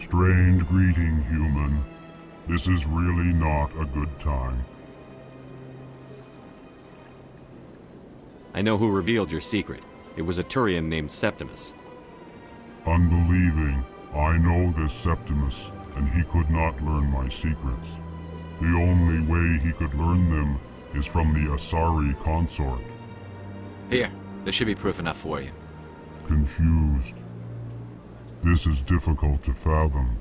Strange greeting, human. This is really not a good time. I know who revealed your secret. It was a Turian named Septimus. Unbelieving, I know this Septimus, and he could not learn my secrets. The only way he could learn them is from the Asari consort. Here, there should be proof enough for you. Confused. This is difficult to fathom.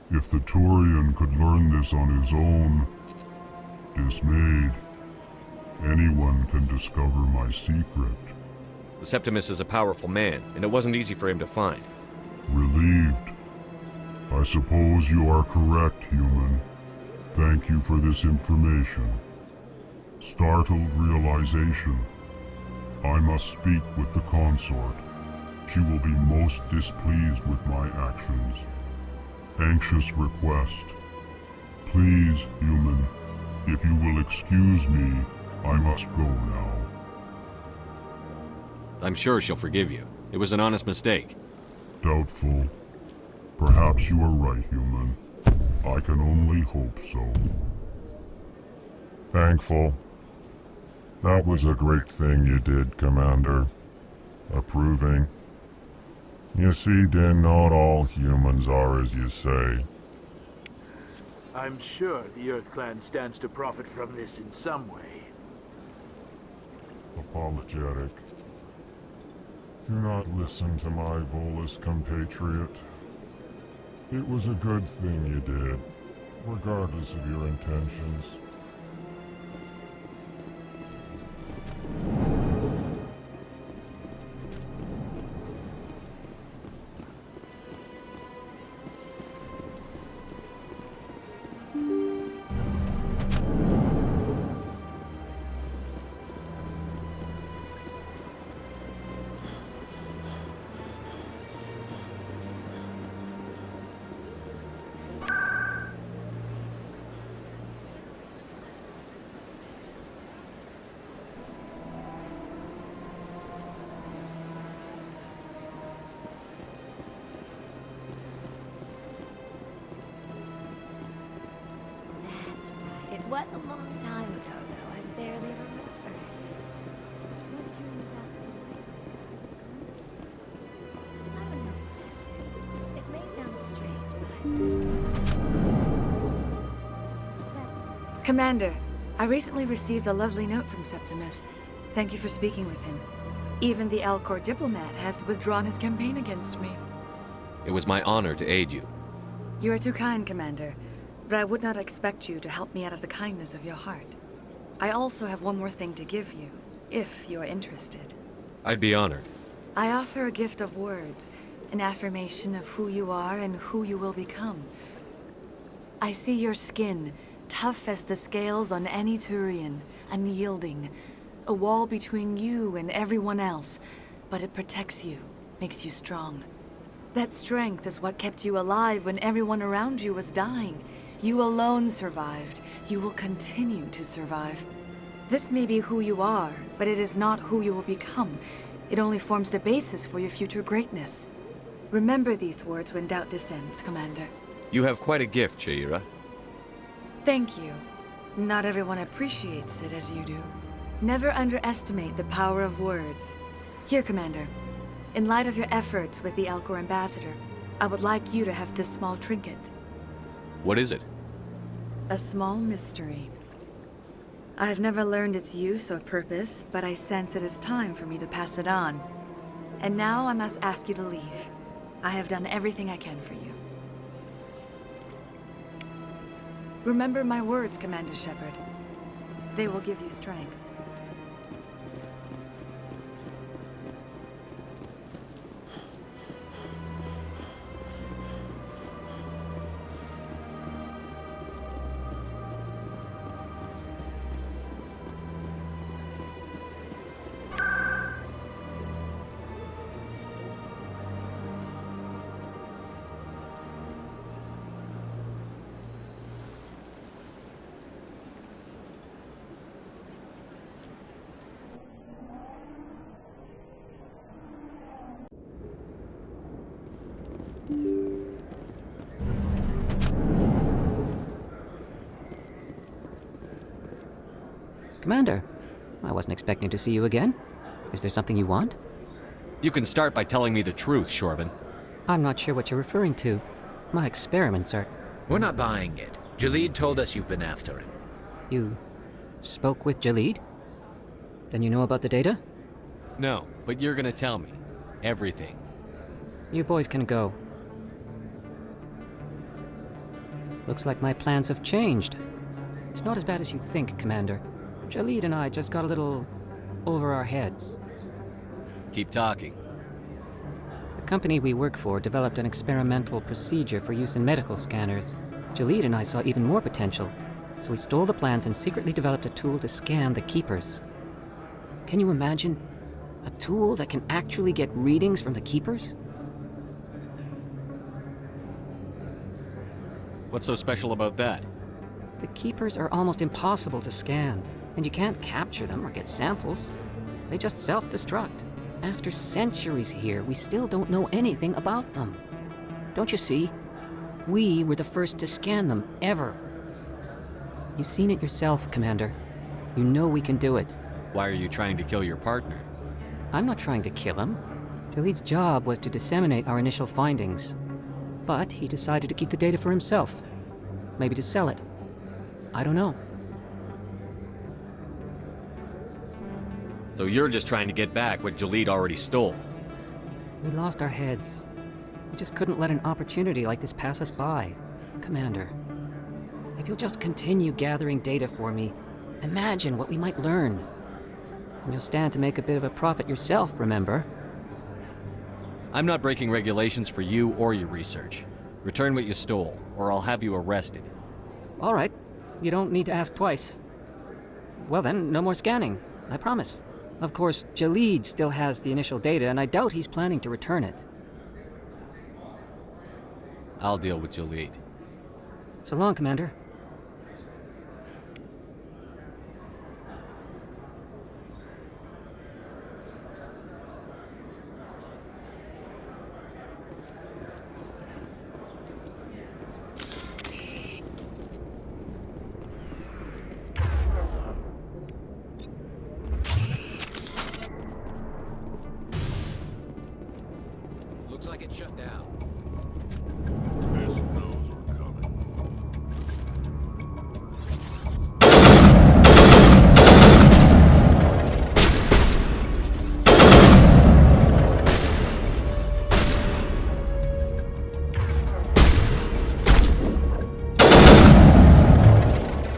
If the Turian could learn this on his own, dismayed, anyone can discover my secret. Septimus is a powerful man, and it wasn't easy for him to find. Relieved. I suppose you are correct, human. Thank you for this information. Startled realization. I must speak with the consort. She will be most displeased with my actions. Anxious request. Please, human, if you will excuse me, I must go now. I'm sure she'll forgive you. It was an honest mistake. Doubtful. Perhaps you are right, human. I can only hope so. Thankful. That was a great thing you did, Commander. Approving. You see, Din, not all humans are as you say. I'm sure the Earth Clan stands to profit from this in some way. Apologetic. Do not listen to my Volus compatriot. It was a good thing you did, regardless of your intentions. That's right. It was a long time ago, though. I barely remember it. What drew you back to this? I don't know exactly. It may sound strange, but I see. Commander, I recently received a lovely note from Septimus. Thank you for speaking with him. Even the Alcor diplomat has withdrawn his campaign against me. It was my honor to aid you. You are too kind, Commander, but I would not expect you to help me out of the kindness of your heart. I also have one more thing to give you, if you are interested. I'd be honored. I offer a gift of words, an affirmation of who you are and who you will become. I see your skin, tough as the scales on any Turian, unyielding, a wall between you and everyone else, but it protects you, makes you strong. That strength is what kept you alive when everyone around you was dying. You alone survived. You will continue to survive. This may be who you are, but it is not who you will become. It only forms the basis for your future greatness. Remember these words when doubt descends, Commander. You have quite a gift, Shaira. Thank you. Not everyone appreciates it as you do. Never underestimate the power of words. Here, Commander. In light of your efforts with the Alcor ambassador, I would like you to have this small trinket. What is it? A small mystery. I have never learned its use or purpose, but I sense it is time for me to pass it on. And now I must ask you to leave. I have done everything I can for you. Remember my words, Commander Shepard. They will give you strength. Commander, I wasn't expecting to see you again. Is there something you want? You can start by telling me the truth, Shorban. I'm not sure what you're referring to. My experiments are... We're not buying it. Jalid told us you've been after him. You spoke with Jalid? Then you know about the data? No, but you're gonna tell me. Everything. You boys can go. Looks like my plans have changed. It's not as bad as you think, Commander. Jalid and I just got a little over our heads. Keep talking. The company we work for developed an experimental procedure for use in medical scanners. Jalid and I saw even more potential, so we stole the plans and secretly developed a tool to scan the Keepers. Can you imagine? A tool that can actually get readings from the Keepers? What's so special about that? The Keepers are almost impossible to scan, and you can't capture them or get samples. They just self-destruct. After centuries here, we still don't know anything about them. Don't you see? We were the first to scan them, ever. You've seen it yourself, Commander. You know we can do it. Why are you trying to kill your partner? I'm not trying to kill him. Jalid's job was to disseminate our initial findings. But he decided to keep the data for himself. Maybe to sell it. I don't know. So you're just trying to get back what Jalid already stole. We lost our heads. We just couldn't let an opportunity like this pass us by. Commander, if you'll just continue gathering data for me, imagine what we might learn. And you'll stand to make a bit of a profit yourself, remember? I'm not breaking regulations for you or your research. Return what you stole, or I'll have you arrested. All right. You don't need to ask twice. Well then, no more scanning. I promise. Of course, Jalid still has the initial data, and I doubt he's planning to return it. I'll deal with Jalid. So long, Commander. Looks like it's shut down. This knows we're coming.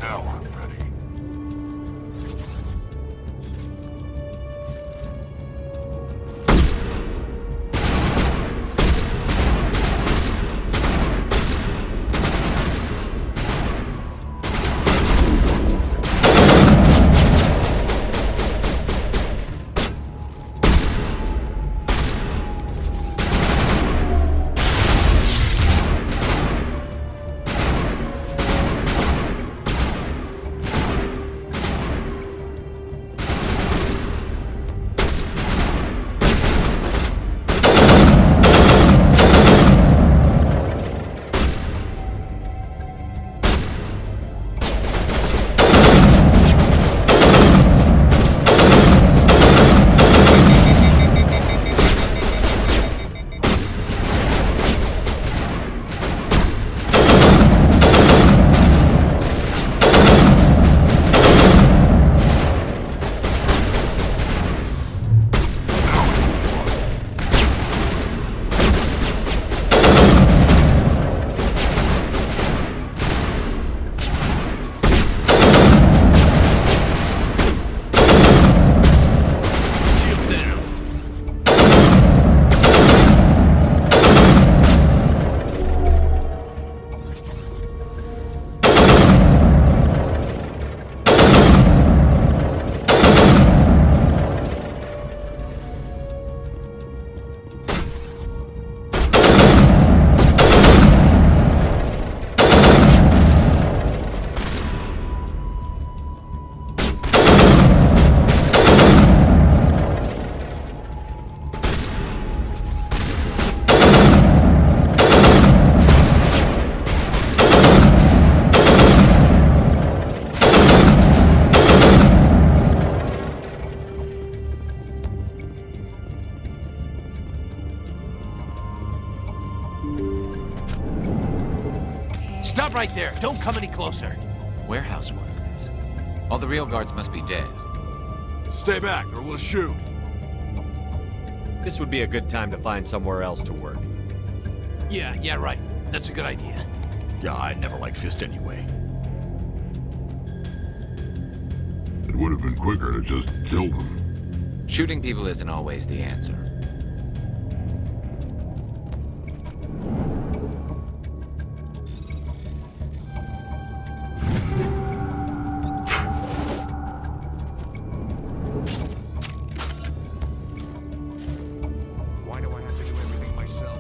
Now I'm ready. Stop right there. Don't come any closer. Warehouse workers. All the real guards must be dead. Stay back, or we'll shoot. This would be a good time to find somewhere else to work. Yeah, right. That's a good idea. Yeah, I never liked Fist anyway. It would have been quicker to just kill them. Shooting people isn't always the answer. Why do I have to do everything myself?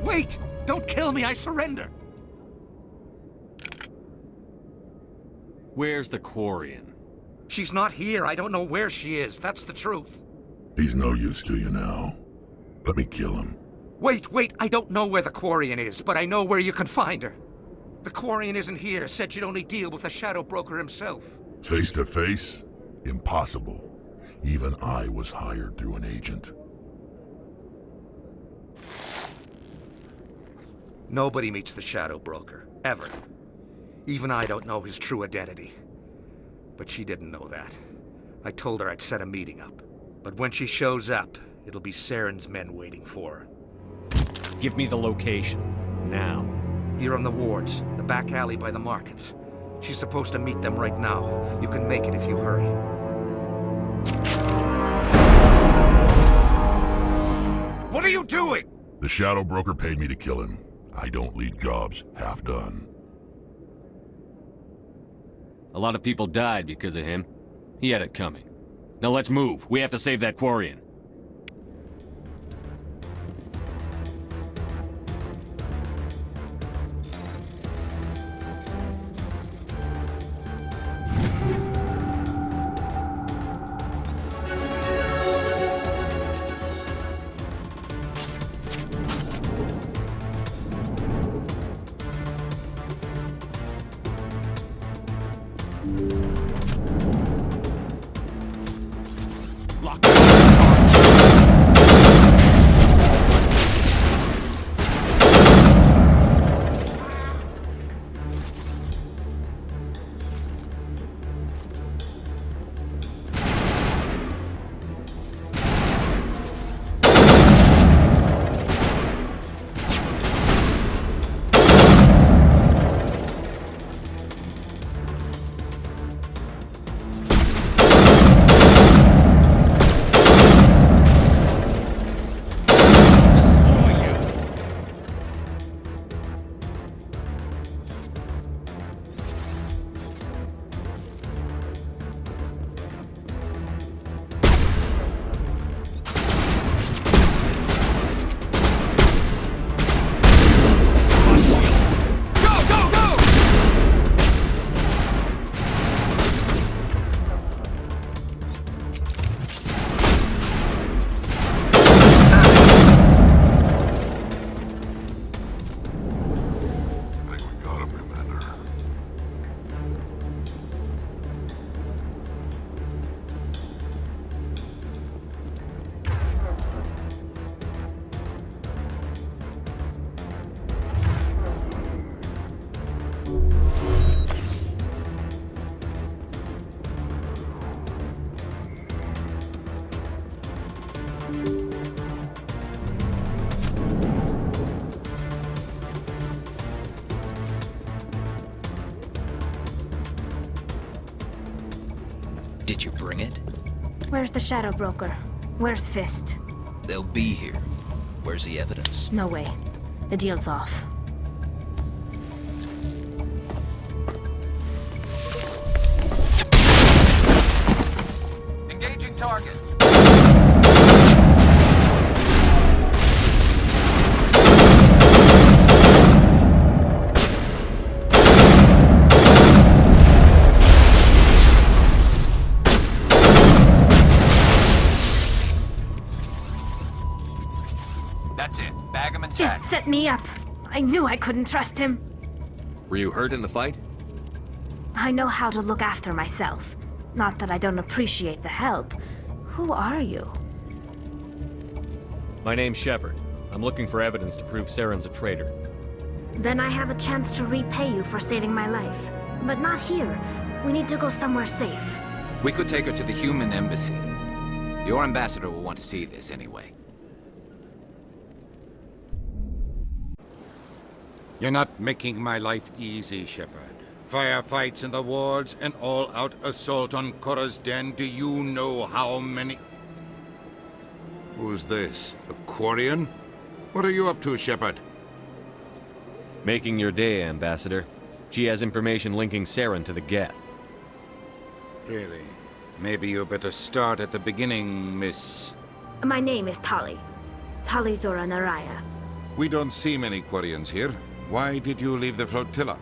Wait! Don't kill me, I surrender! Where's the Quarian? She's not here. I don't know where she is. That's the truth. He's no use to you now. Let me kill him. Wait, I don't know where the Quarian is, but I know where you can find her. The Quarian isn't here. Said you'd only deal with the Shadow Broker himself. Face to face? Impossible. Even I was hired through an agent. Nobody meets the Shadow Broker, ever. Even I don't know his true identity. But she didn't know that. I told her I'd set a meeting up. But when she shows up, it'll be Saren's men waiting for her. Give me the location. Now. Here on the wards, the back alley by the markets. She's supposed to meet them right now. You can make it if you hurry. What are you doing? The Shadow Broker paid me to kill him. I don't leave jobs half done. A lot of people died because of him. He had it coming. Now let's move. We have to save that Quarian. Did you bring it? Where's the Shadow Broker? Where's Fist? They'll be here. Where's the evidence? No way. The deal's off. Engaging target. Tag him and Fist tag. set me up. I knew I couldn't trust him. Were you hurt in the fight? I know how to look after myself. Not that I don't appreciate the help. Who are you? My name's Shepard. I'm looking for evidence to prove Saren's a traitor. Then I have a chance to repay you for saving my life. But not here. We need to go somewhere safe. We could take her to the human embassy. Your ambassador will want to see this anyway. You're not making my life easy, Shepard. Firefights in the wards, an all-out assault on Korra's den. Do you know how many... Who's this? A Quarian? What are you up to, Shepard? Making your day, Ambassador. She has information linking Saren to the Geth. Really? Maybe you better start at the beginning, Miss... My name is Tali. Tali Zora Naraya. We don't see many Quarians here. Why did you leave the flotilla?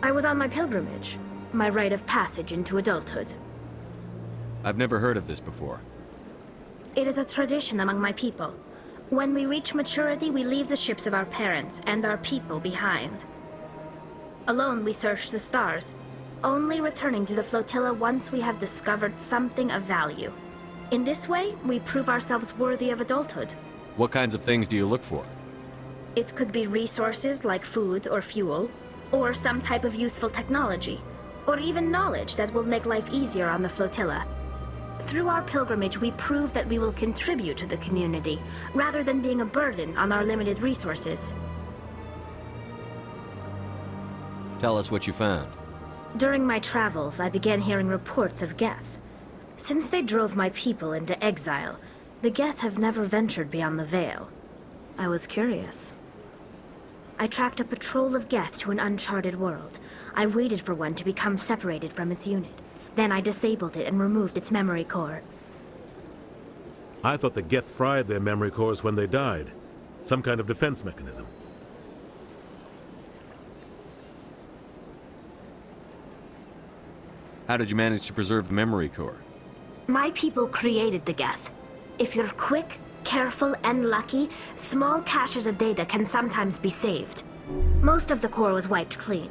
I was on my pilgrimage. My rite of passage into adulthood. I've never heard of this before. It is a tradition among my people. When we reach maturity, we leave the ships of our parents and our people behind. Alone, we search the stars, only returning to the flotilla once we have discovered something of value. In this way, we prove ourselves worthy of adulthood. What kinds of things do you look for? It could be resources like food or fuel, or some type of useful technology, or even knowledge that will make life easier on the flotilla. Through our pilgrimage, we prove that we will contribute to the community, rather than being a burden on our limited resources. Tell us what you found. During my travels, I began hearing reports of Geth. Since they drove my people into exile, the Geth have never ventured beyond the Veil. I was curious. I tracked a patrol of Geth to an uncharted world. I waited for one to become separated from its unit. Then I disabled it and removed its memory core. I thought the Geth fried their memory cores when they died. Some kind of defense mechanism. How did you manage to preserve the memory core? My people created the Geth. If you're quick, careful, and lucky, small caches of data can sometimes be saved. Most of the core was wiped clean,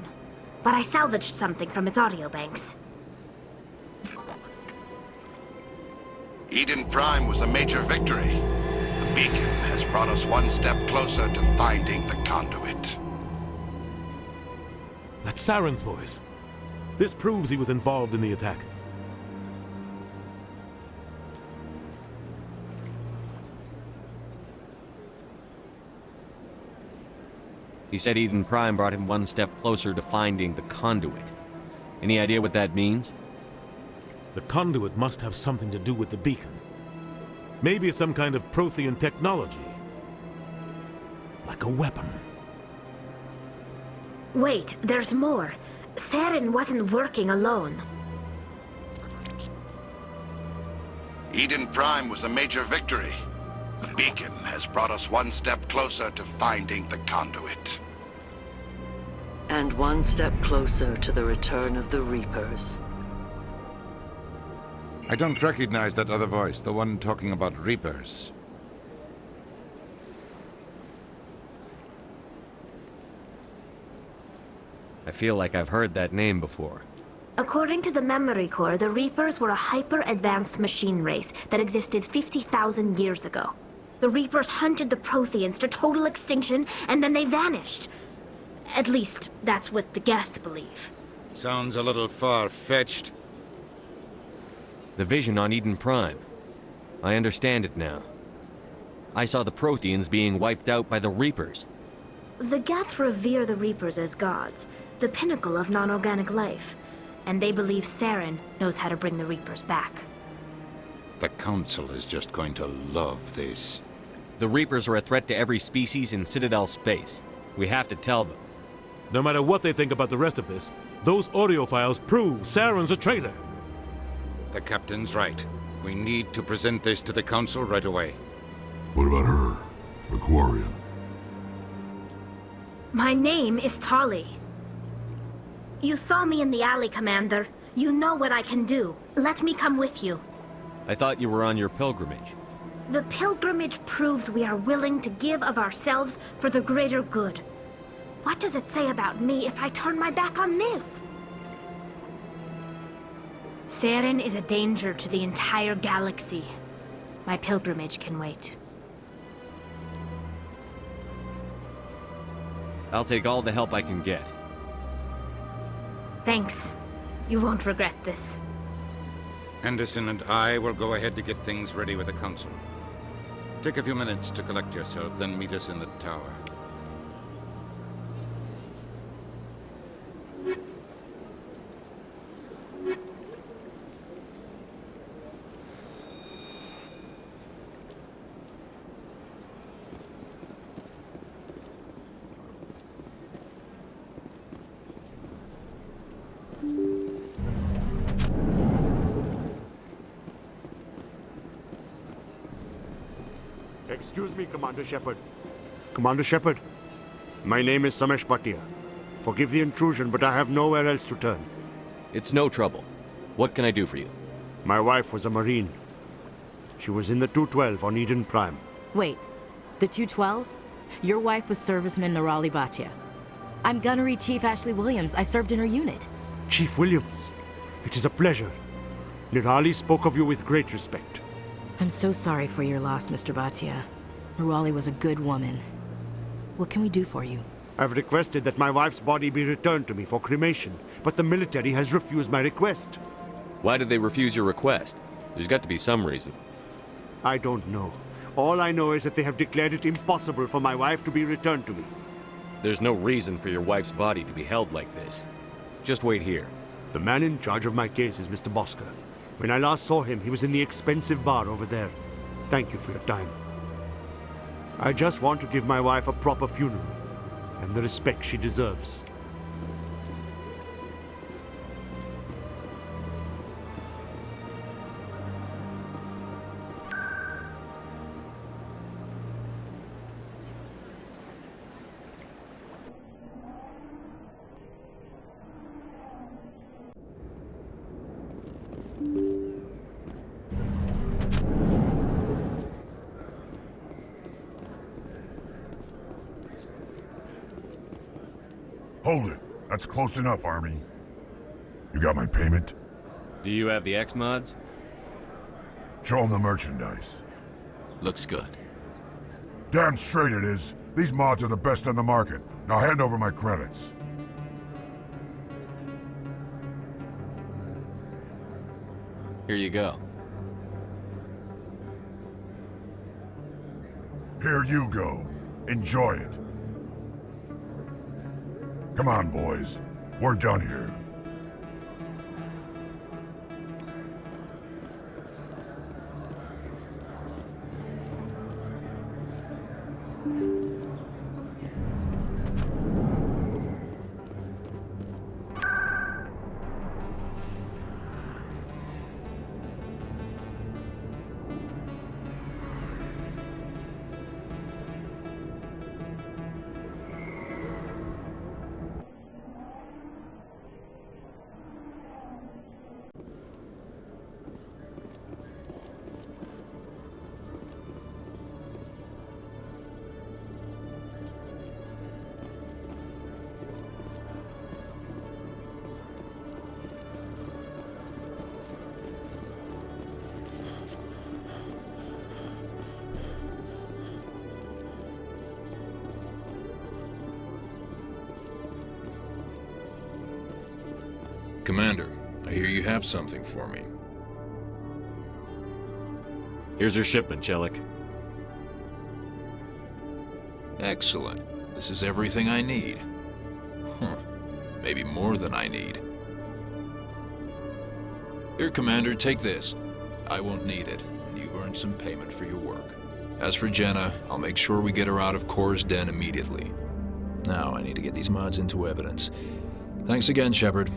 but I salvaged something from its audio banks. Eden Prime was a major victory. The beacon has brought us one step closer to finding the conduit. That's Saren's voice. This proves he was involved in the attack. He said Eden Prime brought him one step closer to finding the conduit. Any idea what that means? The conduit must have something to do with the beacon. Maybe it's some kind of Prothean technology. Like a weapon. Wait, there's more. Saren wasn't working alone. Eden Prime was a major victory. The beacon has brought us one step closer to finding the conduit. And one step closer to the return of the Reapers. I don't recognize that other voice, the one talking about Reapers. I feel like I've heard that name before. According to the memory core, the Reapers were a hyper-advanced machine race that existed 50,000 years ago. The Reapers hunted the Protheans to total extinction, and then they vanished. At least, that's what the Geth believe. Sounds a little far-fetched. The vision on Eden Prime. I understand it now. I saw the Protheans being wiped out by the Reapers. The Geth revere the Reapers as gods, the pinnacle of non-organic life. And they believe Saren knows how to bring the Reapers back. The Council is just going to love this. The Reapers are a threat to every species in Citadel space. We have to tell them. No matter what they think about the rest of this, those audio files prove Saren's a traitor. The Captain's right. We need to present this to the Council right away. What about her? The Quarian? My name is Tali. You saw me in the alley, Commander. You know what I can do. Let me come with you. I thought you were on your pilgrimage. The pilgrimage proves we are willing to give of ourselves for the greater good. What does it say about me if I turn my back on this? Saren is a danger to the entire galaxy. My pilgrimage can wait. I'll take all the help I can get. Thanks. You won't regret this. Henderson and I will go ahead to get things ready with the Council. Take a few minutes to collect yourself, then meet us in the tower. Excuse me, Commander Shepard. Commander Shepard, my name is Samesh Bhatia. Forgive the intrusion, but I have nowhere else to turn. It's no trouble. What can I do for you? My wife was a Marine. She was in the 212 on Eden Prime. Wait, the 212? Your wife was serviceman Nirali Bhatia. I'm Gunnery Chief Ashley Williams. I served in her unit. Chief Williams, it is a pleasure. Nirali spoke of you with great respect. I'm so sorry for your loss, Mr. Bhatia. Nirali was a good woman. What can we do for you? I've requested that my wife's body be returned to me for cremation, but the military has refused my request. Why did they refuse your request? There's got to be some reason. I don't know. All I know is that they have declared it impossible for my wife to be returned to me. There's no reason for your wife's body to be held like this. Just wait here. The man in charge of my case is Mr. Bosker. When I last saw him, he was in the expensive bar over there. Thank you for your time. I just want to give my wife a proper funeral, and the respect she deserves. Hold it. That's close enough, Army. You got my payment? Do you have the X-Mods? Show them the merchandise. Looks good. Damn straight it is. These mods are the best on the market. Now hand over my credits. Here you go. Here you go. Enjoy it. Come on, boys. We're done here. Commander, I hear you have something for me. Here's your shipment, Chelik. Excellent. This is everything I need. Maybe more than I need. Here, Commander, take this. I won't need it, and you've earned some payment for your work. As for Jenna, I'll make sure we get her out of Kor's den immediately. Now, I need to get these mods into evidence. Thanks again, Shepard.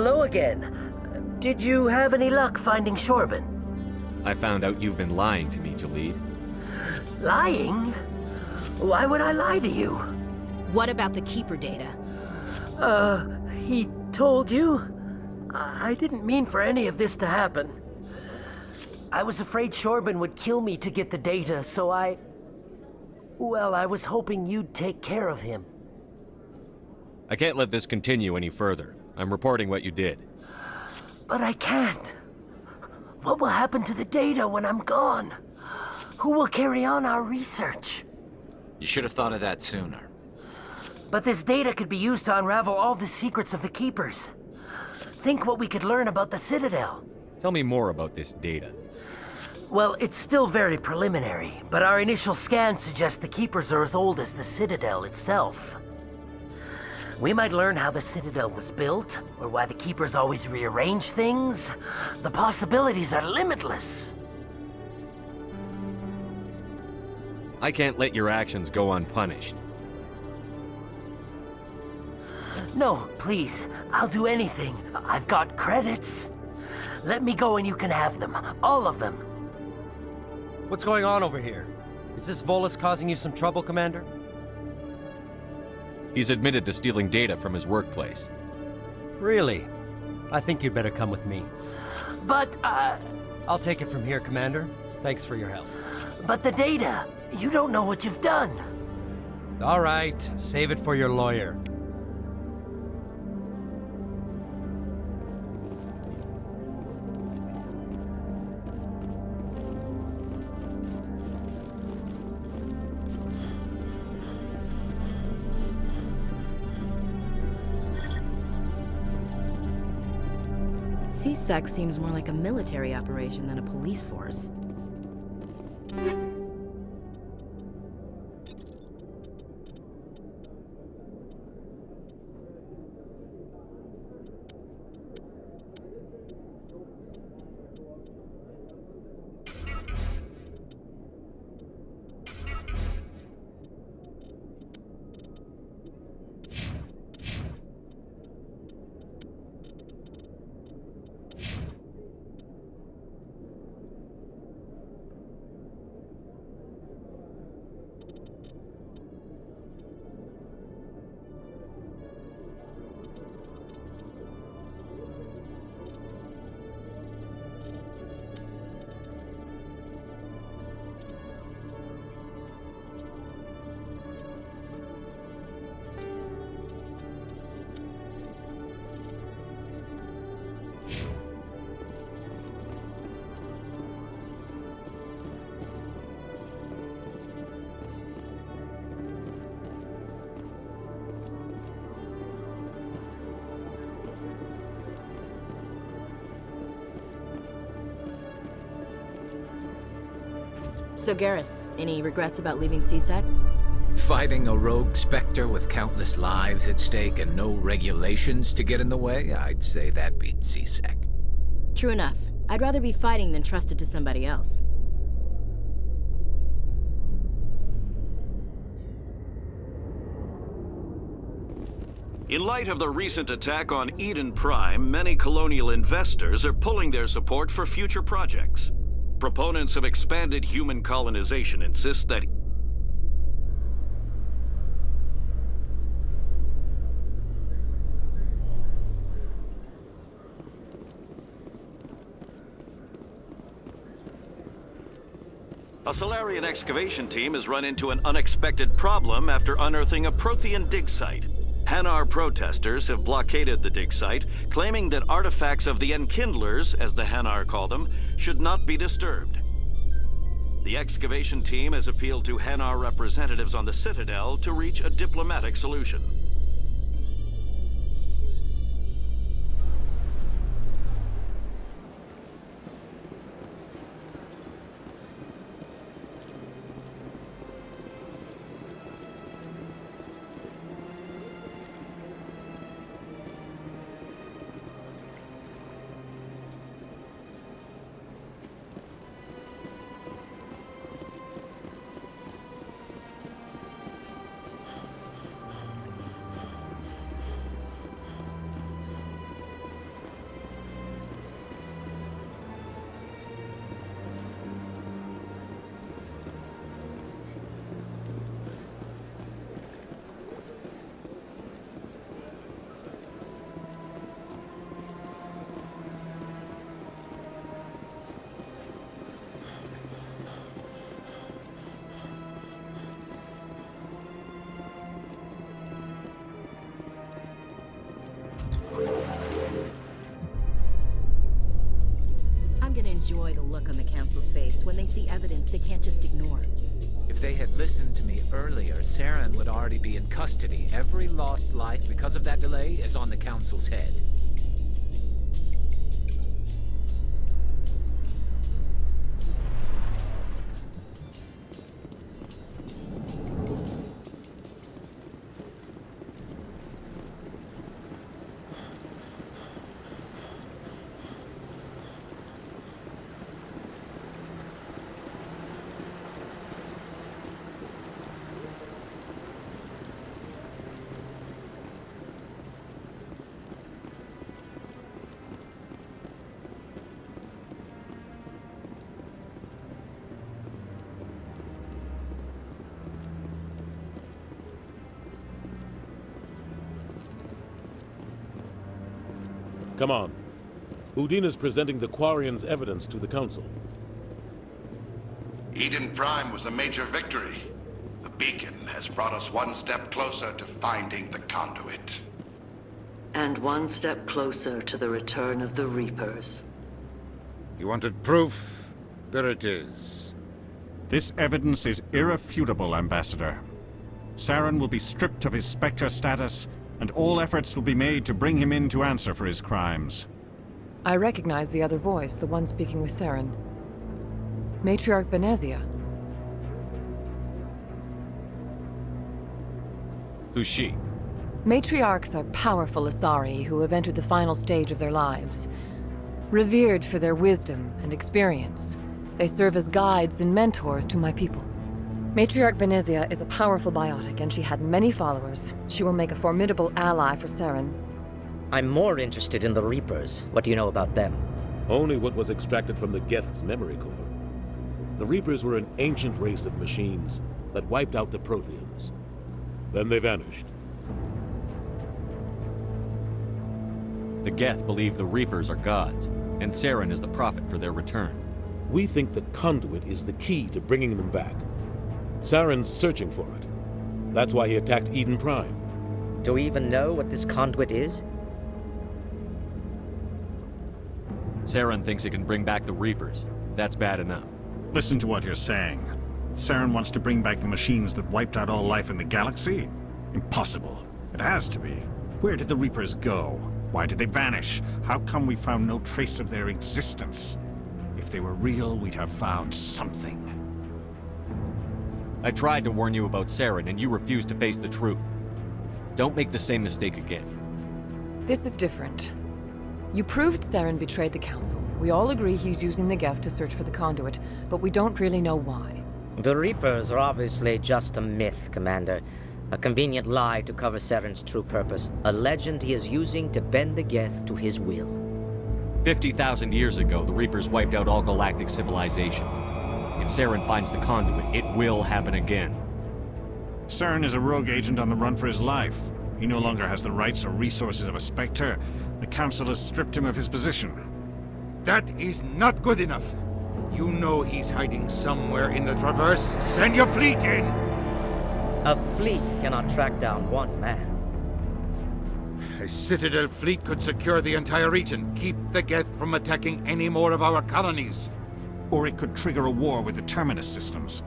Hello again. Did you have any luck finding Shorban? I found out you've been lying to me, Jalid. Lying? Why would I lie to you? What about the Keeper data? He told you? I didn't mean for any of this to happen. I was afraid Shorban would kill me to get the data, so well, I was hoping you'd take care of him. I can't let this continue any further. I'm reporting what you did. But I can't. What will happen to the data when I'm gone? Who will carry on our research? You should have thought of that sooner. But this data could be used to unravel all the secrets of the Keepers. Think what we could learn about the Citadel. Tell me more about this data. Well, it's still very preliminary, but our initial scans suggest the Keepers are as old as the Citadel itself. We might learn how the Citadel was built, or why the Keepers always rearrange things. The possibilities are limitless. I can't let your actions go unpunished. No, please. I'll do anything. I've got credits. Let me go and you can have them. All of them. What's going on over here? Is this Volus causing you some trouble, Commander? He's admitted to stealing data from his workplace. Really? I think you'd better come with me. But, I'll take it from here, Commander. Thanks for your help. But the data, you don't know what you've done. All right, save it for your lawyer. CSEC seems more like a military operation than a police force. So Garrus, any regrets about leaving CSEC? Fighting a rogue Spectre with countless lives at stake and no regulations to get in the way? I'd say that beats CSEC. True enough. I'd rather be fighting than trusted to somebody else. In light of the recent attack on Eden Prime, many colonial investors are pulling their support for future projects. Proponents of expanded human colonization insist that a Solarian excavation team has run into an unexpected problem after unearthing a Prothean dig site. Hanar protesters have blockaded the dig site, claiming that artifacts of the Enkindlers, as the Hanar call them, should not be disturbed. The excavation team has appealed to Hanar representatives on the Citadel to reach a diplomatic solution. enjoy the look on the Council's face when they see evidence they can't just ignore. If they had listened to me earlier, Saren would already be in custody. Every lost life because of that delay is on the Council's head. Come on. Udina's presenting the Quarians' evidence to the Council. Eden Prime was a major victory. The beacon has brought us one step closer to finding the conduit. And one step closer to the return of the Reapers. You wanted proof? There it is. This evidence is irrefutable, Ambassador. Saren will be stripped of his Spectre status, and all efforts will be made to bring him in to answer for his crimes. I recognize the other voice, the one speaking with Saren. Matriarch Benezia. Who's she? Matriarchs are powerful Asari who have entered the final stage of their lives. Revered for their wisdom and experience, they serve as guides and mentors to my people. Matriarch Benezia is a powerful biotic, and she had many followers. She will make a formidable ally for Saren. I'm more interested in the Reapers. What do you know about them? Only what was extracted from the Geth's memory core. The Reapers were an ancient race of machines that wiped out the Protheans. Then they vanished. The Geth believe the Reapers are gods, and Saren is the prophet for their return. We think the conduit is the key to bringing them back. Saren's searching for it. That's why he attacked Eden Prime. Do we even know what this conduit is? Saren thinks it can bring back the Reapers. That's bad enough. Listen to what you're saying. Saren wants to bring back the machines that wiped out all life in the galaxy? Impossible. It has to be. Where did the Reapers go? Why did they vanish? How come we found no trace of their existence? If they were real, we'd have found something. I tried to warn you about Saren, and you refused to face the truth. Don't make the same mistake again. This is different. You proved Saren betrayed the Council. We all agree he's using the Geth to search for the conduit, but we don't really know why. The Reapers are obviously just a myth, Commander. A convenient lie to cover Saren's true purpose. A legend he is using to bend the Geth to his will. 50,000 years ago, the Reapers wiped out all galactic civilization. If Saren finds the conduit, it will happen again. Saren is a rogue agent on the run for his life. He no longer has the rights or resources of a Spectre. The Council has stripped him of his position. That is not good enough. You know he's hiding somewhere in the Traverse. Send your fleet in! A fleet cannot track down one man. A Citadel fleet could secure the entire region, keep the Geth from attacking any more of our colonies. Or it could trigger a war with the Terminus systems.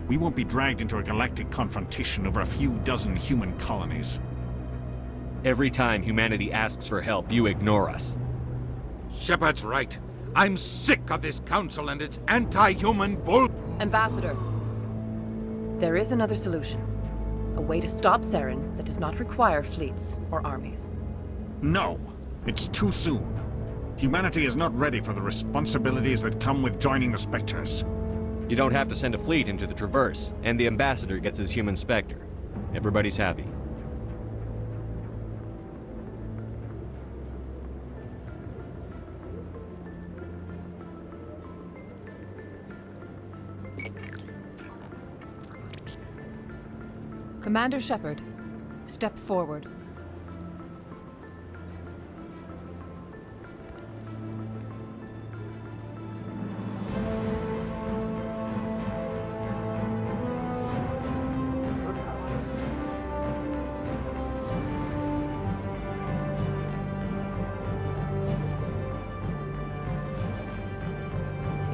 We won't be dragged into a galactic confrontation over a few dozen human colonies. Every time humanity asks for help, you ignore us. Shepard's right. I'm sick of this council and its anti-human bull... Ambassador, there is another solution. A way to stop Saren that does not require fleets or armies. No, it's too soon. Humanity is not ready for the responsibilities that come with joining the Spectres. You don't have to send a fleet into the Traverse, and the Ambassador gets his human Spectre. Everybody's happy. Commander Shepard, step forward.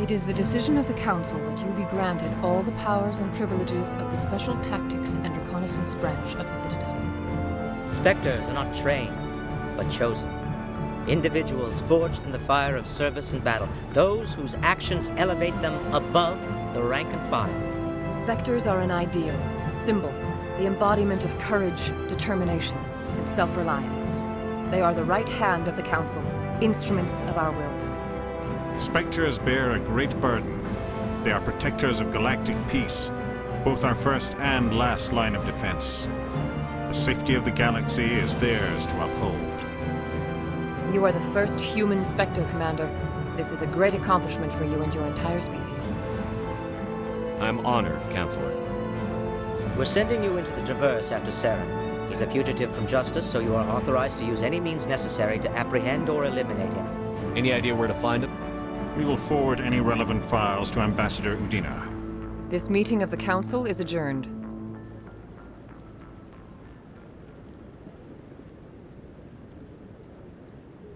It is the decision of the Council that you be granted all the powers and privileges of the Special Tactics and Reconnaissance Branch of the Citadel. Spectres are not trained, but chosen. Individuals forged in the fire of service and battle. Those whose actions elevate them above the rank and file. Spectres are an ideal, a symbol, the embodiment of courage, determination, and self-reliance. They are the right hand of the Council, instruments of our will. Spectres bear a great burden. They are protectors of galactic peace, both our first and last line of defense. The safety of the galaxy is theirs to uphold. You are the first human Spectre, Commander. This is a great accomplishment for you and your entire species. I'm honored, Counselor. We're sending you into the Traverse after Saren. He's a fugitive from justice, so you are authorized to use any means necessary to apprehend or eliminate him. Any idea where to find him? We will forward any relevant files to Ambassador Udina. This meeting of the Council is adjourned.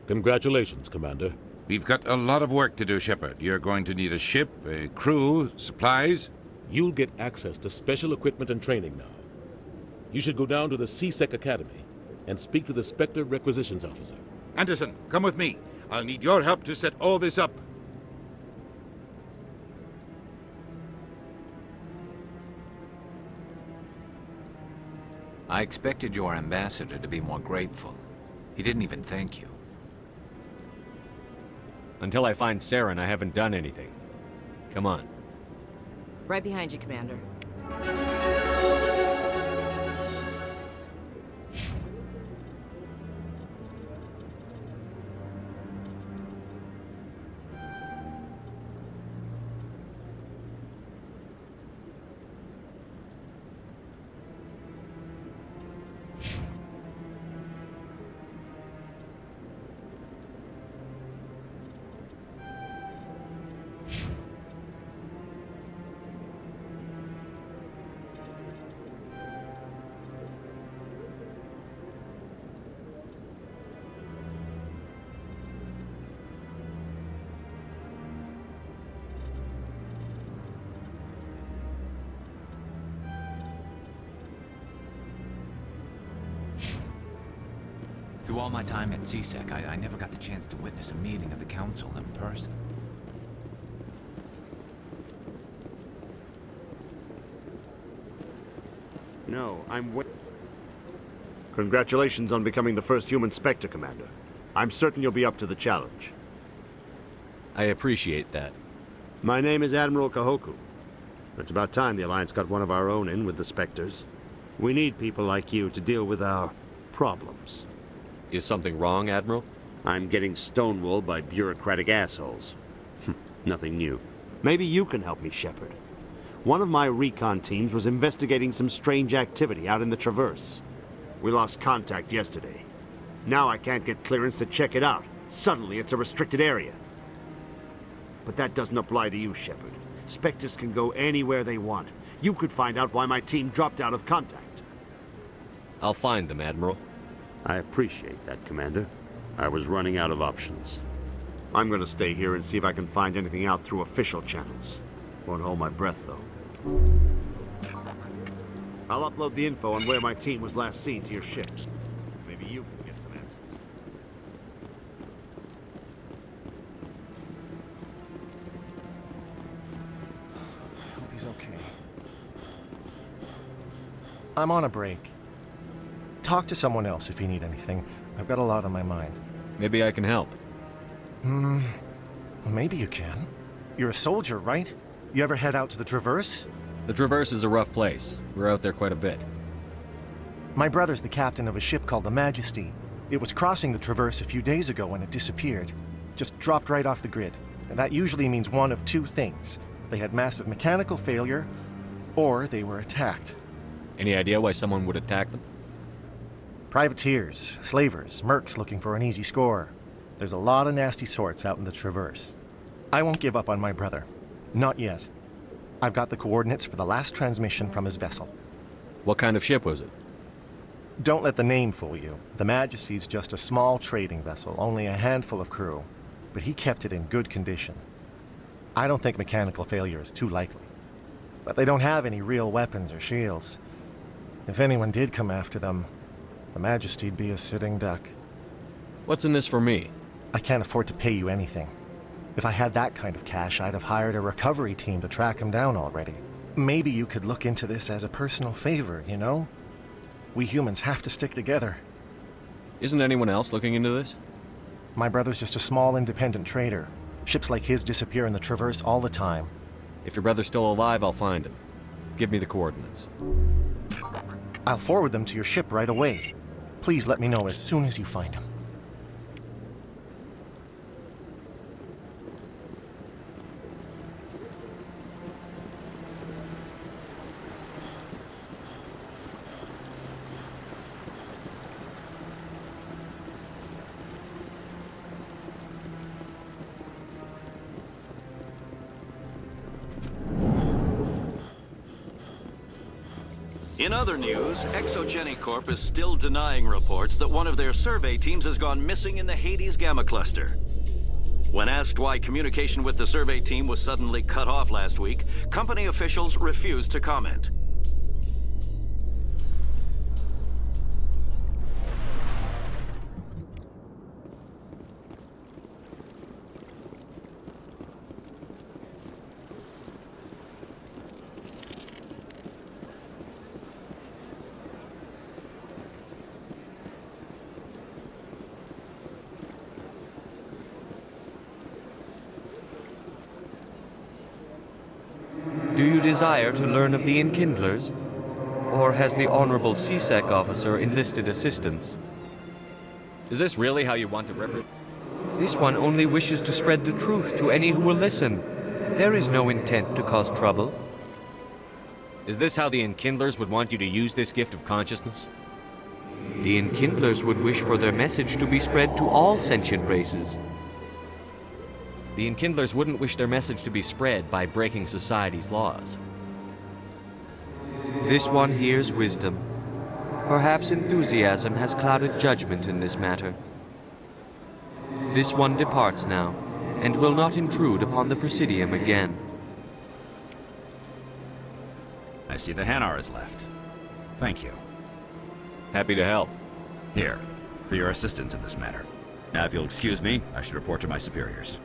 Congratulations, Commander. We've got a lot of work to do, Shepard. You're going to need a ship, a crew, supplies. You'll get access to special equipment and training now. You should go down to the CSEC Academy and speak to the Spectre Requisitions Officer. Anderson, come with me. I'll need your help to set all this up. I expected your ambassador to be more grateful. He didn't even thank you. Until I find Saren, I haven't done anything. Come on. Right behind you, Commander. Through all my time at CSEC, I never got the chance to witness a meeting of the Council in person. No, Congratulations on becoming the first human Spectre, Commander. I'm certain you'll be up to the challenge. I appreciate that. My name is Admiral Kahoku. It's about time the Alliance got one of our own in with the Spectres. We need people like you to deal with our problems. Is something wrong, Admiral? I'm getting stonewalled by bureaucratic assholes. Nothing new. Maybe you can help me, Shepard. One of my recon teams was investigating some strange activity out in the Traverse. We lost contact yesterday. Now I can't get clearance to check it out. Suddenly it's a restricted area. But that doesn't apply to you, Shepard. Spectres can go anywhere they want. You could find out why my team dropped out of contact. I'll find them, Admiral. I appreciate that, Commander. I was running out of options. I'm gonna stay here and see if I can find anything out through official channels. Won't hold my breath, though. I'll upload the info on where my team was last seen to your ship. Maybe you can get some answers. I hope he's okay. I'm on a break. Talk to someone else if you need anything. I've got a lot on my mind. Maybe I can help. Well, maybe you can. You're a soldier, right? You ever head out to the Traverse? The Traverse is a rough place. We're out there quite a bit. My brother's the captain of a ship called the Majesty. It was crossing the Traverse a few days ago when it disappeared. Just dropped right off the grid. And that usually means one of two things. They had massive mechanical failure, or they were attacked. Any idea why someone would attack them? Privateers, slavers, mercs looking for an easy score. There's a lot of nasty sorts out in the Traverse. I won't give up on my brother. Not yet. I've got the coordinates for the last transmission from his vessel. What kind of ship was it? Don't let the name fool you. The Majesty's just a small trading vessel, only a handful of crew. But he kept it in good condition. I don't think mechanical failure is too likely. But they don't have any real weapons or shields. If anyone did come after them, the Majesty'd be a sitting duck. What's in this for me? I can't afford to pay you anything. If I had that kind of cash, I'd have hired a recovery team to track him down already. Maybe you could look into this as a personal favor, you know? We humans have to stick together. Isn't anyone else looking into this? My brother's just a small independent trader. Ships like his disappear in the Traverse all the time. If your brother's still alive, I'll find him. Give me the coordinates. I'll forward them to your ship right away. Please let me know as soon as you find him. In other news, Exogeny Corp is still denying reports that one of their survey teams has gone missing in the Hades Gamma Cluster. When asked why communication with the survey team was suddenly cut off last week, company officials refused to comment. Do you desire to learn of the Enkindlers? Or has the Honorable CSEC officer enlisted assistance? Is this really how you want to represent? This one only wishes to spread the truth to any who will listen. There is no intent to cause trouble. Is this how the Enkindlers would want you to use this gift of consciousness? The Enkindlers would wish for their message to be spread to all sentient races. The Enkindlers wouldn't wish their message to be spread by breaking society's laws. This one hears wisdom. Perhaps enthusiasm has clouded judgment in this matter. This one departs now, and will not intrude upon the Presidium again. I see the Hanar is left. Thank you. Happy to help. Here, for your assistance in this matter. Now, if you'll excuse me, I should report to my superiors.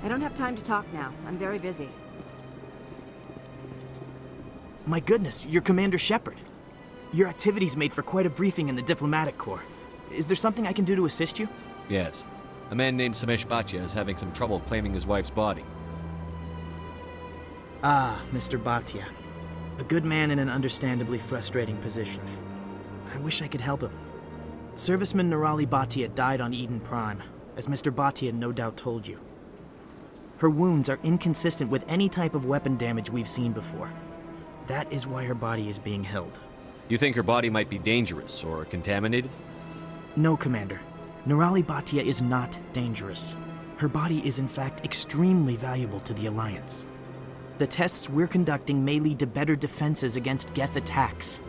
I don't have time to talk now. I'm very busy. My goodness, you're Commander Shepard. Your activities made for quite a briefing in the Diplomatic Corps. Is there something I can do to assist you? Yes. A man named Samesh Bhatia is having some trouble claiming his wife's body. Ah, Mr. Bhatia. A good man in an understandably frustrating position. I wish I could help him. Serviceman Nirali Bhatia died on Eden Prime, as Mr. Bhatia no doubt told you. Her wounds are inconsistent with any type of weapon damage we've seen before. That is why her body is being held. You think her body might be dangerous or contaminated? No, Commander. Nirali Bhatia is not dangerous. Her body is in fact extremely valuable to the Alliance. The tests we're conducting may lead to better defenses against Geth attacks.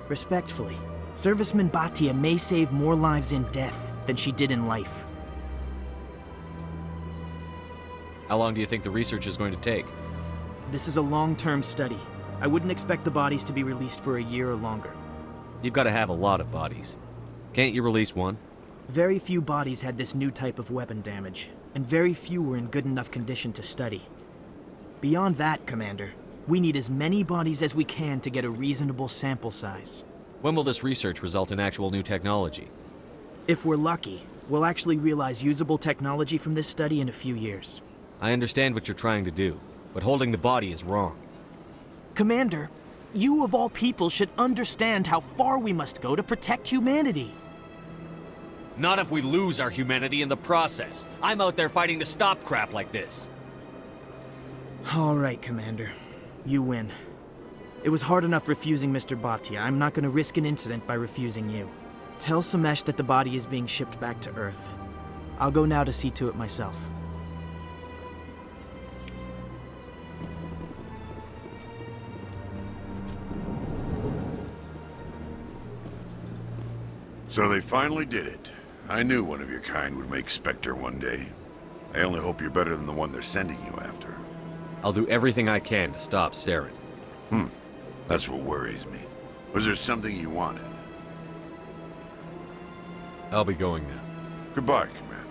Respectfully, Serviceman Bhatia may save more lives in death than she did in life. How long do you think the research is going to take? This is a long-term study. I wouldn't expect the bodies to be released for a year or longer. You've got to have a lot of bodies. Can't you release one? Very few bodies had this new type of weapon damage. and very few were in good enough condition to study. Beyond that, Commander, we need as many bodies as we can to get a reasonable sample size. When will this research result in actual new technology? If we're lucky, we'll actually realize usable technology from this study in a few years. I understand what you're trying to do, but holding the body is wrong. Commander, you of all people should understand how far we must go to protect humanity. Not if we lose our humanity in the process. I'm out there fighting to stop crap like this. All right, Commander. You win. It was hard enough refusing Mr. Bhatia. I'm not going to risk an incident by refusing you. Tell Samesh that the body is being shipped back to Earth. I'll go now to see to it myself. So they finally did it. I knew one of your kind would make Spectre one day. I only hope you're better than the one they're sending you after. I'll do everything I can to stop Saren. That's what worries me. Was there something you wanted? I'll be going now. Goodbye, Commander.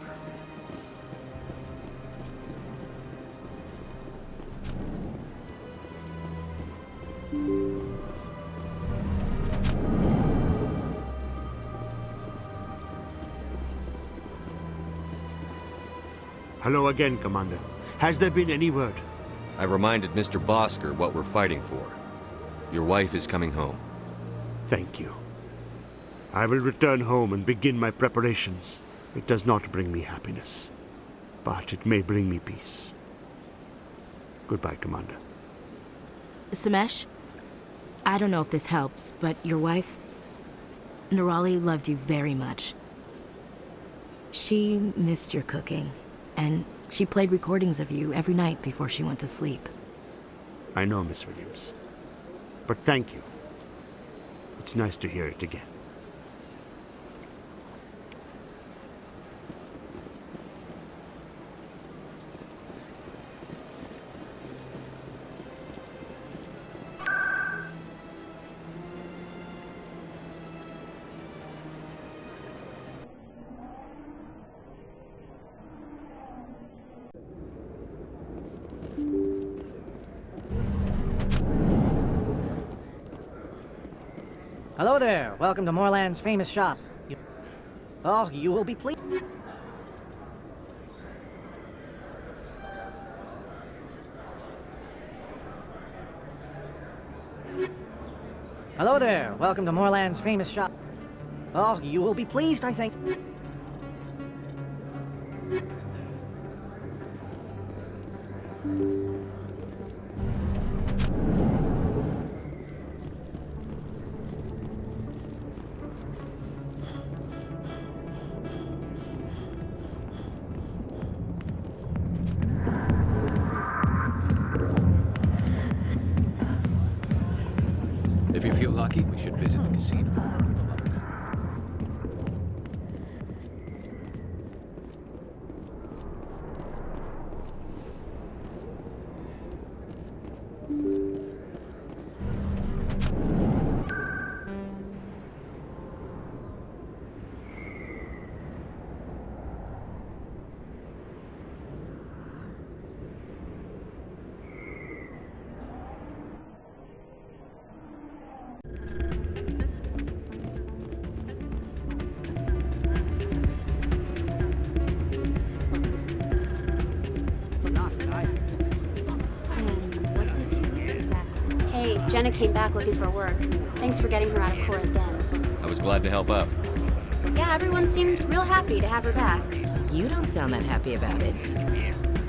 Hello again, Commander. Has there been any word? I reminded Mr. Bosker what we're fighting for. Your wife is coming home. Thank you. I will return home and begin my preparations. It does not bring me happiness, but it may bring me peace. Goodbye, Commander. Samesh, I don't know if this helps, but your wife, Nirali, loved you very much. She missed your cooking, and she played recordings of you every night before she went to sleep. I know, Miss Williams. But thank you. It's nice to hear it again. Hello there. Welcome to Moorland's famous shop. Oh, you will be pleased. Hello there. Welcome to Moorland's famous shop. Oh, you will be pleased, I think. If you feel lucky, we should visit the casino over in Flux. Jenna came back looking for work. Thanks for getting her out of Cora's den. I was glad to help out. Yeah, everyone seems real happy to have her back. You don't sound that happy about it.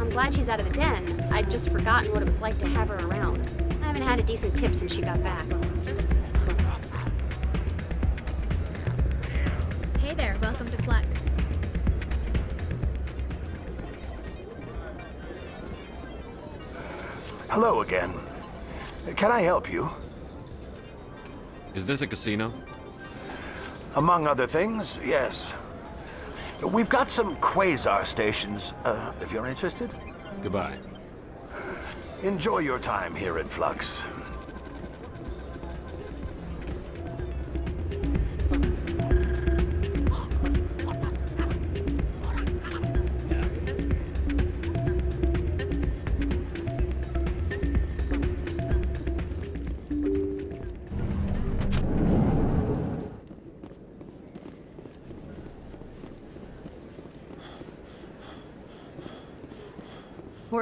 I'm glad she's out of the den. I'd just forgotten what it was like to have her around. I haven't had a decent tip since she got back. Hey there, welcome to Flux. Hello again. Can I help you? Is this a casino? Among other things, yes. We've got some quasar stations, if you're interested. Goodbye. Enjoy your time here in Flux.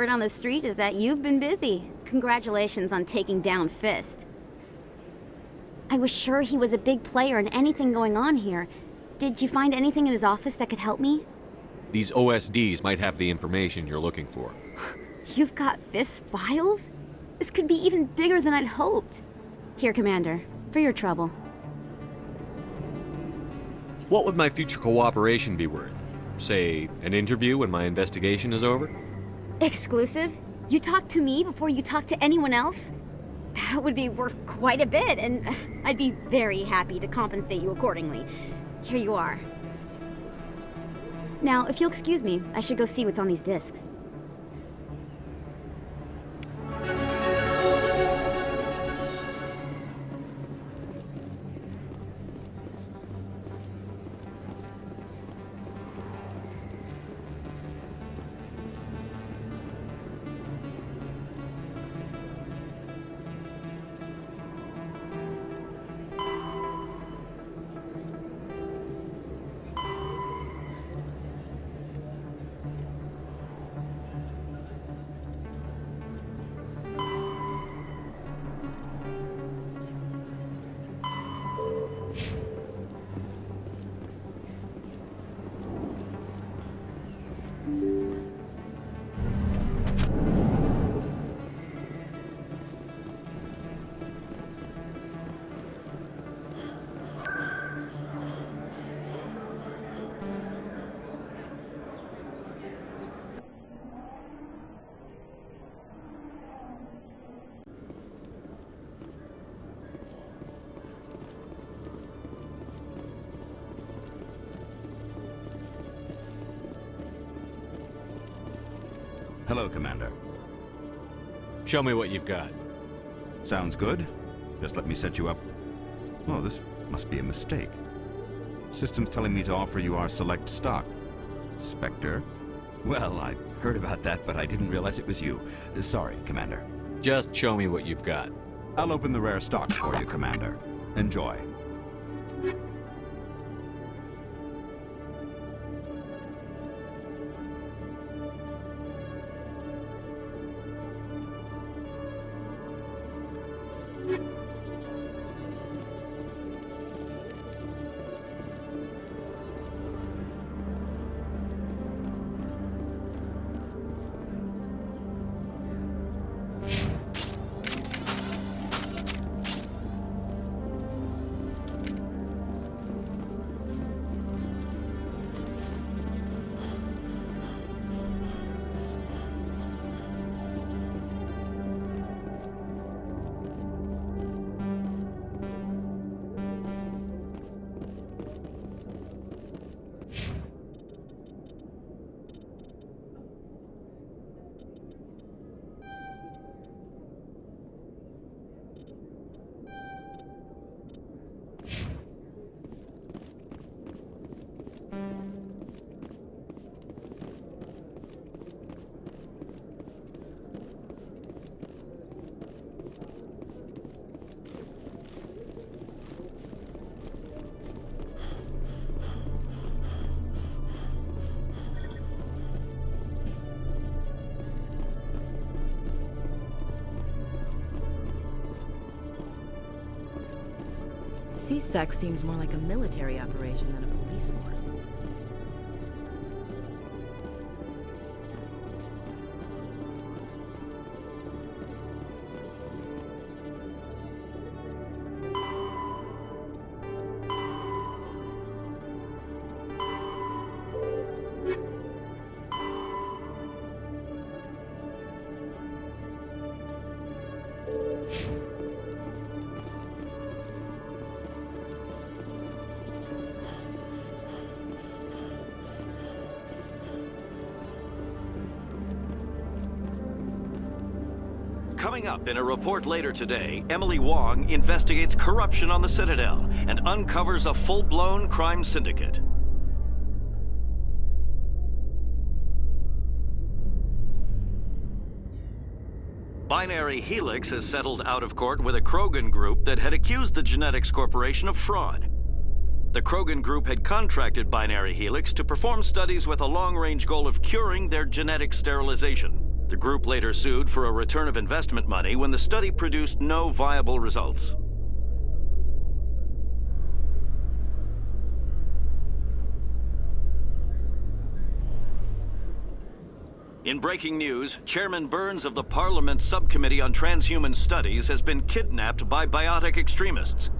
word on the street is that you've been busy. Congratulations on taking down Fist. I was sure he was a big player in anything going on here. Did you find anything in his office that could help me? These OSDs might have the information you're looking for. You've got Fist's files? This could be even bigger than I'd hoped. Here, Commander, for your trouble. What would my future cooperation be worth? Say, an interview when my investigation is over? Exclusive? You talk to me before you talk to anyone else? That would be worth quite a bit, and I'd be very happy to compensate you accordingly. Here you are. Now, if you'll excuse me, I should go see what's on these discs. Hello, Commander. Show me what you've got. Sounds good. Just let me set you up. Oh, this must be a mistake. System's telling me to offer you our select stock. Spectre? Well, I heard about that, but I didn't realize it was you. Sorry, Commander. Just show me what you've got. I'll open the rare stock for you, Commander. Enjoy. C-Sec seems more like a military operation than a police force. Coming up in a report later today, Emily Wong investigates corruption on the Citadel and uncovers a full-blown crime syndicate. Binary Helix has settled out of court with a Krogan group that had accused the Genetics Corporation of fraud. The Krogan group had contracted Binary Helix to perform studies with a long-range goal of curing their genetic sterilization. The group later sued for a return of investment money when the study produced no viable results. In breaking news, Chairman Burns of the Parliament Subcommittee on Transhuman Studies has been kidnapped by biotic extremists.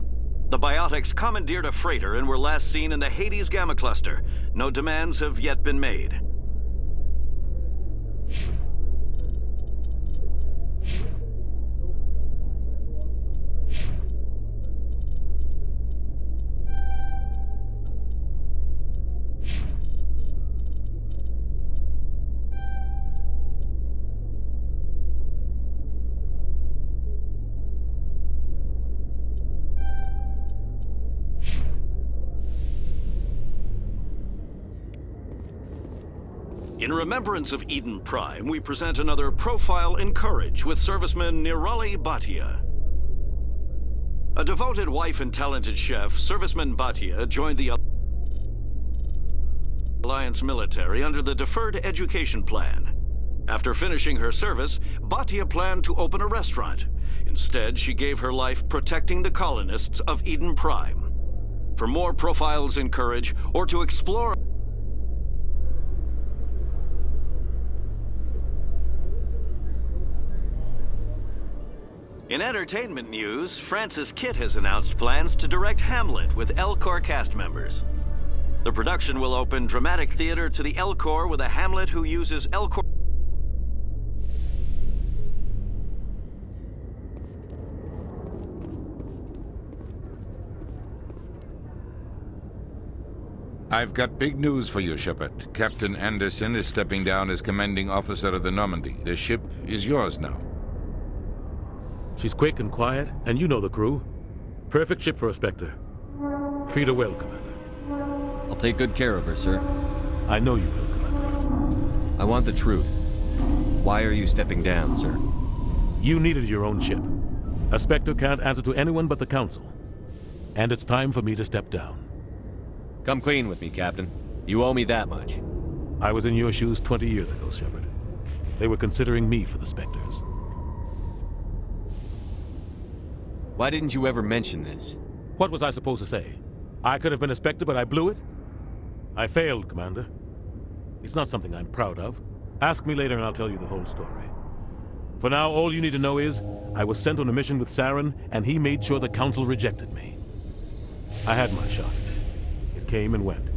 The biotics commandeered a freighter and were last seen in the Hades Gamma Cluster. No demands have yet been made. In remembrance of Eden Prime, we present another Profile in Courage with serviceman Nirali Bhatia. A devoted wife and talented chef, serviceman Bhatia joined the Alliance military under the Deferred Education Plan. After finishing her service, Bhatia planned to open a restaurant. Instead, she gave her life protecting the colonists of Eden Prime. For more Profiles in Courage, or to explore In entertainment news, Francis Kitt has announced plans to direct Hamlet with Elcor cast members. The production will open dramatic theater to the Elcor with a Hamlet who uses Elcor. I've got big news for you, Shepard. Captain Anderson is stepping down as commanding officer of the Normandy. The ship is yours now. She's quick and quiet, and you know the crew. Perfect ship for a Spectre. Treat her well, Commander. I'll take good care of her, sir. I know you will, Commander. I want the truth. Why are you stepping down, sir? You needed your own ship. A Spectre can't answer to anyone but the Council. And it's time for me to step down. Come clean with me, Captain. You owe me that much. I was in your shoes 20 years ago, Shepard. They were considering me for the Spectres. Why didn't you ever mention this? What was I supposed to say? I could have been a Spectre, but I blew it? I failed, Commander. It's not something I'm proud of. Ask me later and I'll tell you the whole story. For now, all you need to know is, I was sent on a mission with Saren, and he made sure the Council rejected me. I had my shot. It came and went.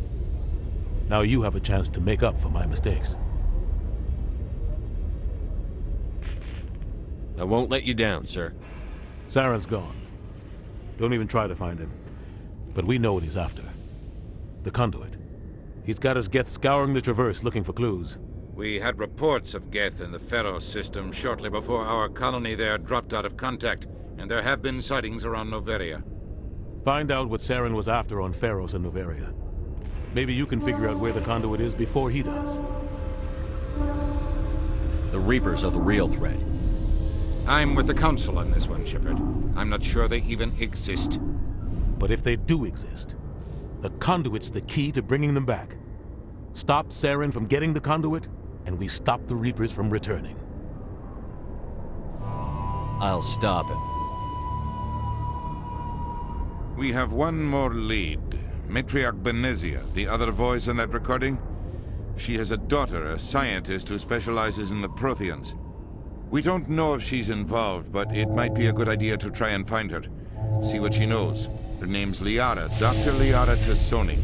Now you have a chance to make up for my mistakes. I won't let you down, sir. Saren's gone. Don't even try to find him. But we know what he's after. The conduit. He's got his Geth scouring the Traverse looking for clues. We had reports of Geth in the Pharos system shortly before our colony there dropped out of contact, and there have been sightings around Noveria. Find out what Saren was after on Pharos and Noveria. Maybe you can figure out where the conduit is before he does. The Reapers are the real threat. I'm with the Council on this one, Shepard. I'm not sure they even exist. But if they do exist, the conduit's the key to bringing them back. Stop Saren from getting the conduit, and we stop the Reapers from returning. I'll stop him. We have one more lead. Matriarch Benezia, the other voice in that recording. She has a daughter, a scientist who specializes in the Protheans. We don't know if she's involved, but it might be a good idea to try and find her. See what she knows. Her name's Liara, Dr. Liara Tassoni.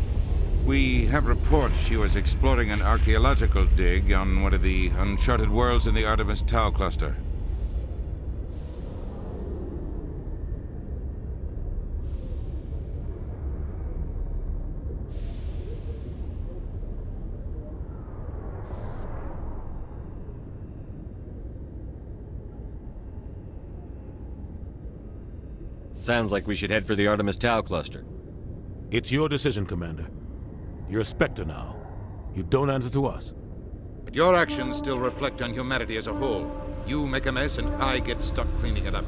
We have reports she was exploring an archaeological dig on one of the uncharted worlds in the Artemis Tau cluster. Sounds like we should head for the Artemis Tau cluster. It's your decision, Commander. You're a Spectre now. You don't answer to us. But your actions still reflect on humanity as a whole. You make a mess and I get stuck cleaning it up.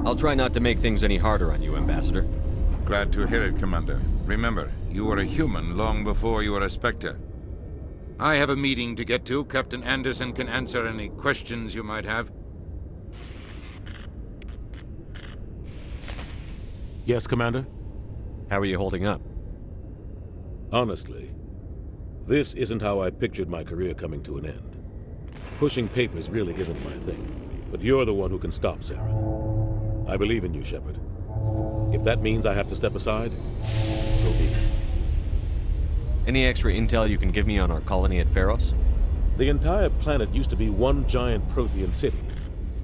I'll try not to make things any harder on you, Ambassador. Glad to hear it, Commander. Remember, you were a human long before you were a Spectre. I have a meeting to get to. Captain Anderson can answer any questions you might have. Yes, Commander? How are you holding up? Honestly, this isn't how I pictured my career coming to an end. Pushing papers really isn't my thing, but you're the one who can stop Saren. I believe in you, Shepard. If that means I have to step aside, so be it. Any extra intel you can give me on our colony at Pharos? The entire planet used to be one giant Prothean city,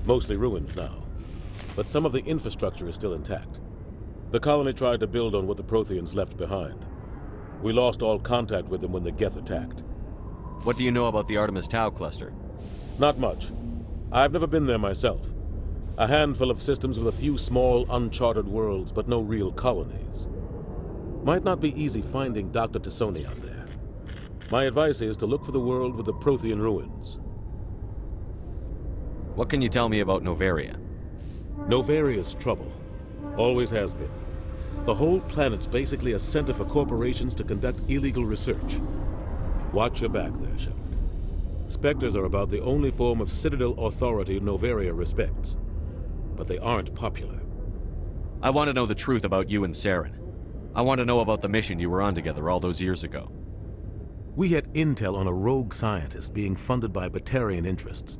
mostly ruins now. But some of the infrastructure is still intact. The colony tried to build on what the Protheans left behind. We lost all contact with them when the Geth attacked. What do you know about the Artemis Tau cluster? Not much. I've never been there myself. A handful of systems with a few small, uncharted worlds, but no real colonies. Might not be easy finding Dr. Tassoni out there. My advice is to look for the world with the Prothean ruins. What can you tell me about Novaria? Novaria's trouble. Always has been. The whole planet's basically a center for corporations to conduct illegal research. Watch your back there, Shepard. Spectres are about the only form of Citadel authority Novaria respects. But they aren't popular. I want to know the truth about you and Saren. I want to know about the mission you were on together all those years ago. We had intel on a rogue scientist being funded by Batarian interests.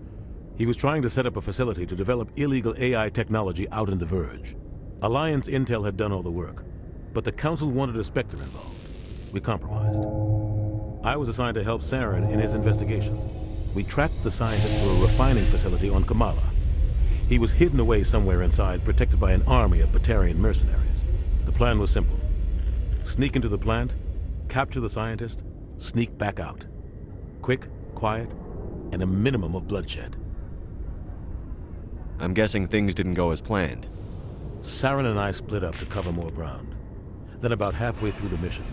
He was trying to set up a facility to develop illegal AI technology out in the Verge. Alliance intel had done all the work, but the Council wanted a Spectre involved. We compromised. I was assigned to help Saren in his investigation. We tracked the scientist to a refining facility on Kamala. He was hidden away somewhere inside, protected by an army of Batarian mercenaries. The plan was simple. Sneak into the plant, capture the scientist, sneak back out. Quick, quiet, and a minimum of bloodshed. I'm guessing things didn't go as planned. Saren and I split up to cover more ground. Then about halfway through the mission,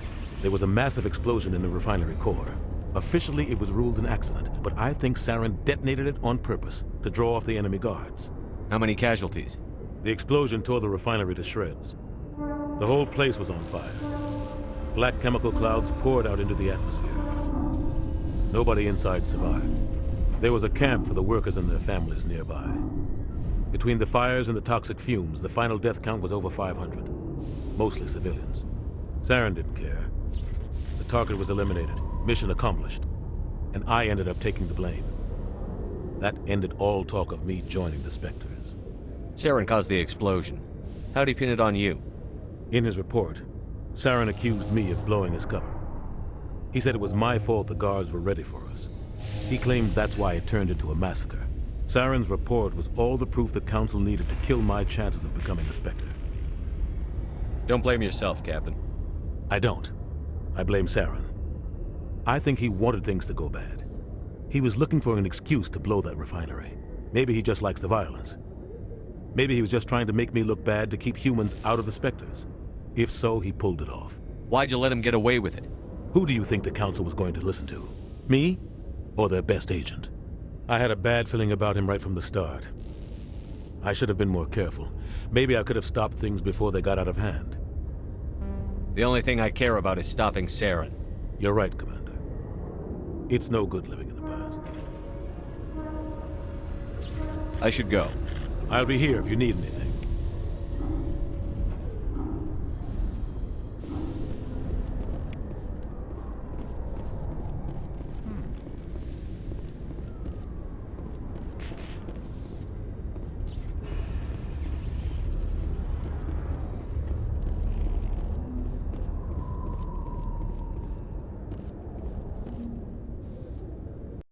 there was a massive explosion in the refinery core. Officially, it was ruled an accident, but I think Saren detonated it on purpose to draw off the enemy guards. How many casualties? The explosion tore the refinery to shreds. The whole place was on fire. Black chemical clouds poured out into the atmosphere. Nobody inside survived. There was a camp for the workers and their families nearby. Between the fires and the toxic fumes, the final death count was over 500. Mostly civilians. Saren didn't care. The target was eliminated, mission accomplished, and I ended up taking the blame. That ended all talk of me joining the Spectres. Saren caused the explosion. How'd he pin it on you? In his report, Saren accused me of blowing his cover. He said it was my fault the guards were ready for us. He claimed that's why it turned into a massacre. Saren's report was all the proof the Council needed to kill my chances of becoming a Spectre. Don't blame yourself, Captain. I don't. I blame Saren. I think he wanted things to go bad. He was looking for an excuse to blow that refinery. Maybe he just likes the violence. Maybe he was just trying to make me look bad to keep humans out of the Spectres. If so, he pulled it off. Why'd you let him get away with it? Who do you think the Council was going to listen to? Me? Or their best agent? I had a bad feeling about him right from the start. I should have been more careful. Maybe I could have stopped things before they got out of hand. The only thing I care about is stopping Saren. You're right, Commander. It's no good living in the past. I should go. I'll be here if you need anything.